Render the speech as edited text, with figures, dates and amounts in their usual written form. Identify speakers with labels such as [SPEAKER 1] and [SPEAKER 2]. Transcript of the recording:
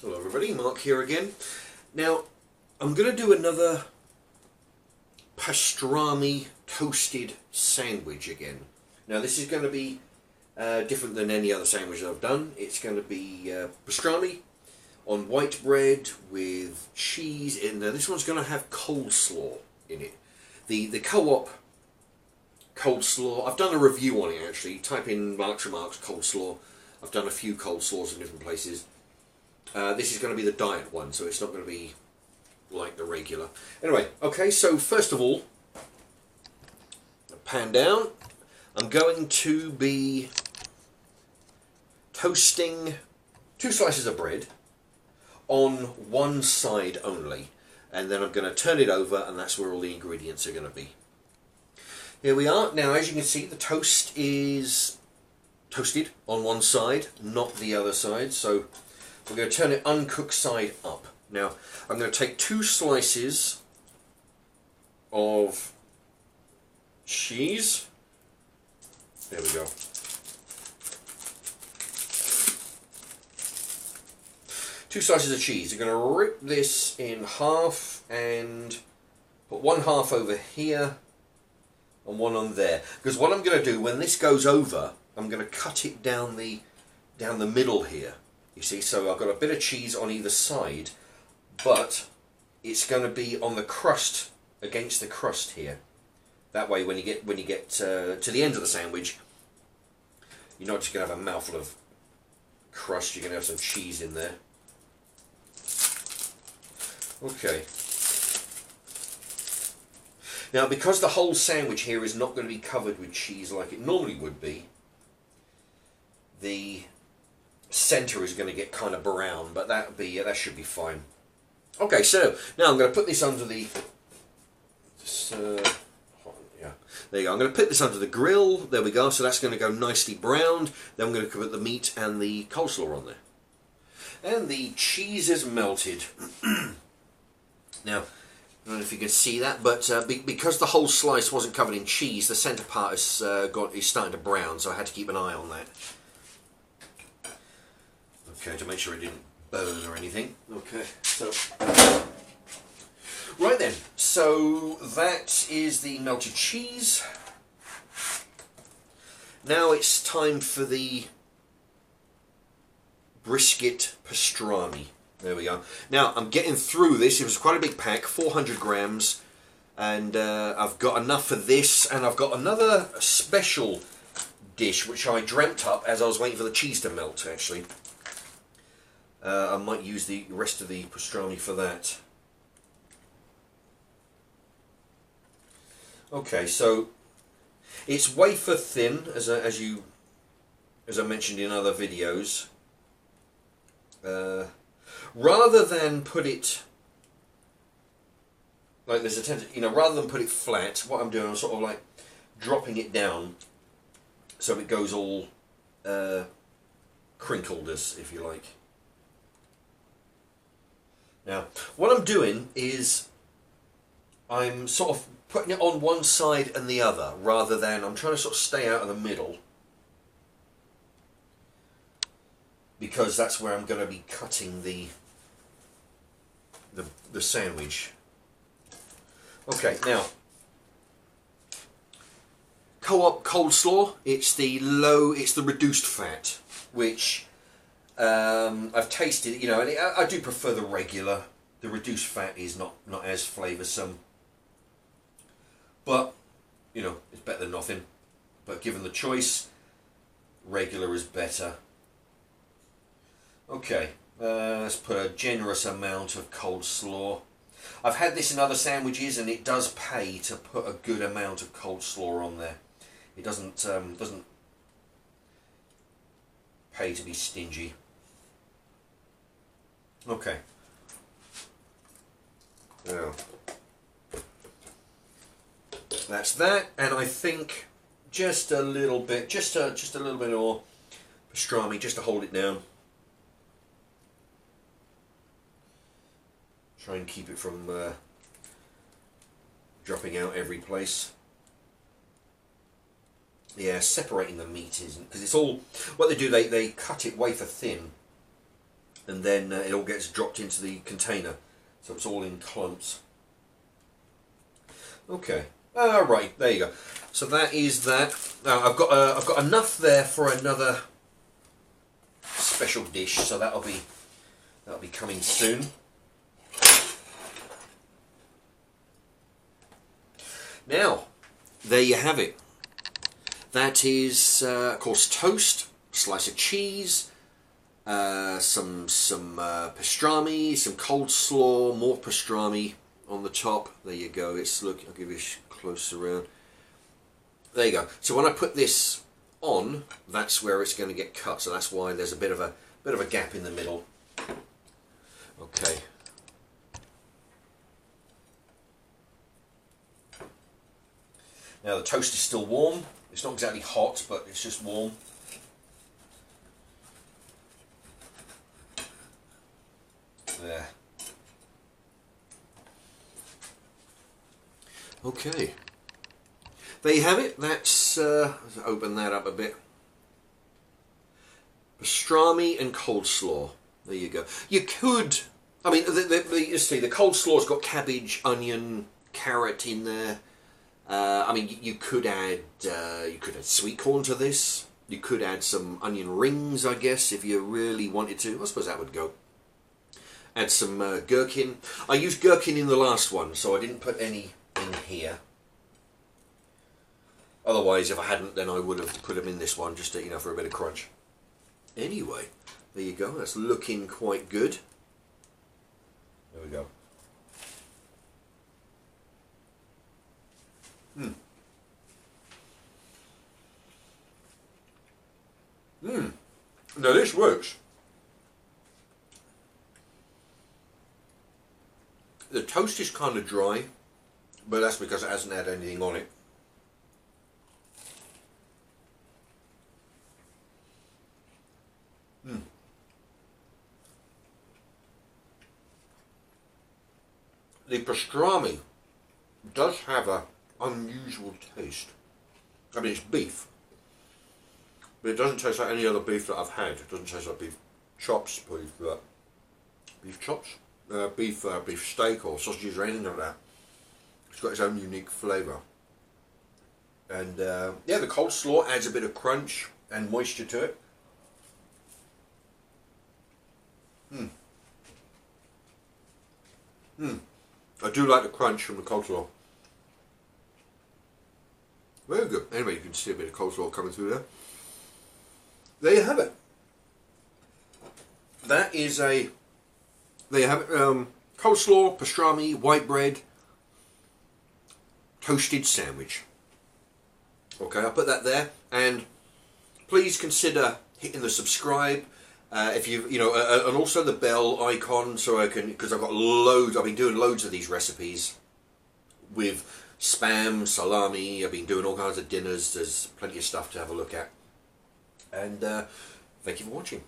[SPEAKER 1] Hello everybody, Mark here again. Now, I'm going to do another pastrami toasted sandwich again. Now this is going to be different than any other sandwich I've done. It's going to be pastrami on white bread with cheese. And this one's going to have coleslaw in it. The Co-op coleslaw, I've done a review on it actually. Type in Mark's Remarks coleslaw. I've done a few coleslaws in different places. This is going to be the diet one, so it's not going to be like the regular. Anyway, okay, so first of all, pan down. I'm going to be toasting 2 slices of bread on one side only. And then I'm going to turn it over, and that's where all the ingredients are going to be. Here we are. Now, as you can see, the toast is toasted on one side, not the other side. So we're going to turn it uncooked side up. Now, I'm going to take 2 slices of cheese. There we go. Two slices of cheese. I'm going to rip this in half and put one half over here and one on there. Because what I'm going to do when this goes over, I'm going to cut it down the middle here. You see, so I've got a bit of cheese on either side, but it's going to be on the crust, against the crust here. That way, when you get to the end of the sandwich, you're not just going to have a mouthful of crust. You're going to have some cheese in there. Okay. Now, because the whole sandwich here is not going to be covered with cheese like it normally would be, the center is going to get kind of brown, but that should be fine. Okay, so now I'm going to put this under the there you go. I'm going to put this under the grill. There we go. So that's going to go nicely browned. Then I'm going to put the meat and the coleslaw on there, and the cheese is melted. Now, I don't know if you can see that, but because the whole slice wasn't covered in cheese, the center part is starting to brown. So I had to keep an eye on that. Okay, to make sure it didn't burn or anything. Okay, so right then, so that is the melted cheese. Now it's time for the brisket pastrami. There we go. Now I'm getting through this. It was quite a big pack, 400 grams, and I've got enough for this, and I've got another special dish which I dreamt up as I was waiting for the cheese to melt, actually. I might use the rest of the pastrami for that. Okay, so it's wafer thin, as I mentioned in other videos. Rather than put it like there's a tendency, rather than put it flat, what I'm doing, I'm sort of like dropping it down so it goes all crinkled, as if you like. Now, what I'm doing is I'm sort of putting it on one side and the other, rather than I'm trying to sort of stay out of the middle, because that's where I'm going to be cutting the sandwich. Okay, now Co-op coleslaw. It's the reduced fat, which I've tasted. And I do prefer the regular. The reduced fat is not as flavoursome, but it's better than nothing. But given the choice, regular is better. Okay, let's put a generous amount of coleslaw. I've had this in other sandwiches, and it does pay to put a good amount of coleslaw on there. It doesn't pay to be stingy. Okay. Now, that's that, and I think just a little bit more pastrami, just to hold it down. Try and keep it from dropping out every place. Yeah, separating the meat isn't, because it's all, what they do, they cut it wafer thin, and then it all gets dropped into the container, so it's all in clumps. Okay, right, there you go. So that is that. Now I've got enough there for another special dish, so that'll be coming soon. Now, there you have it. That is, of course, toast, slice of cheese, some pastrami, some coleslaw, more pastrami on the top. There you go. It's look. I'll give you a close around. There you go. So when I put this on, that's where it's going to get cut. So that's why there's a bit of a gap in the middle. Okay. Now the toast is still warm. It's not exactly hot, but it's just warm. There. Okay. There you have it. That's let's open that up a bit. Pastrami and coleslaw. There you go. You could, I mean, you see, the coleslaw's got cabbage, onion, carrot in there. I mean, you could add sweet corn to this. You could add some onion rings, I guess, if you really wanted to. I suppose that would go. Add some gherkin. I used gherkin in the last one, so I didn't put any in here. Otherwise, if I hadn't, then I would have put them in this one, just to, you know, for a bit of crunch. Anyway, there you go. That's looking quite good. There we go. Now this works. The toast is kind of dry, but that's because it hasn't had anything on it. The pastrami does have an unusual taste. I mean, it's beef, but it doesn't taste like any other beef that I've had. It doesn't taste like beef chops, beef chops, beef steak or sausages or anything like that. It's got its own unique flavour. And yeah, the coleslaw adds a bit of crunch and moisture to it. I do like the crunch from the coleslaw. Very good. Anyway, you can see a bit of coleslaw coming through there. There you have it. That is a... There you have it. Coleslaw, pastrami, white bread, toasted sandwich. Okay, I'll put that there. And please consider hitting the subscribe. If you know, and also the bell icon, so I can, because I've got loads. I've been doing loads of these recipes with spam, salami. I've been doing all kinds of dinners. There's plenty of stuff to have a look at. And thank you for watching.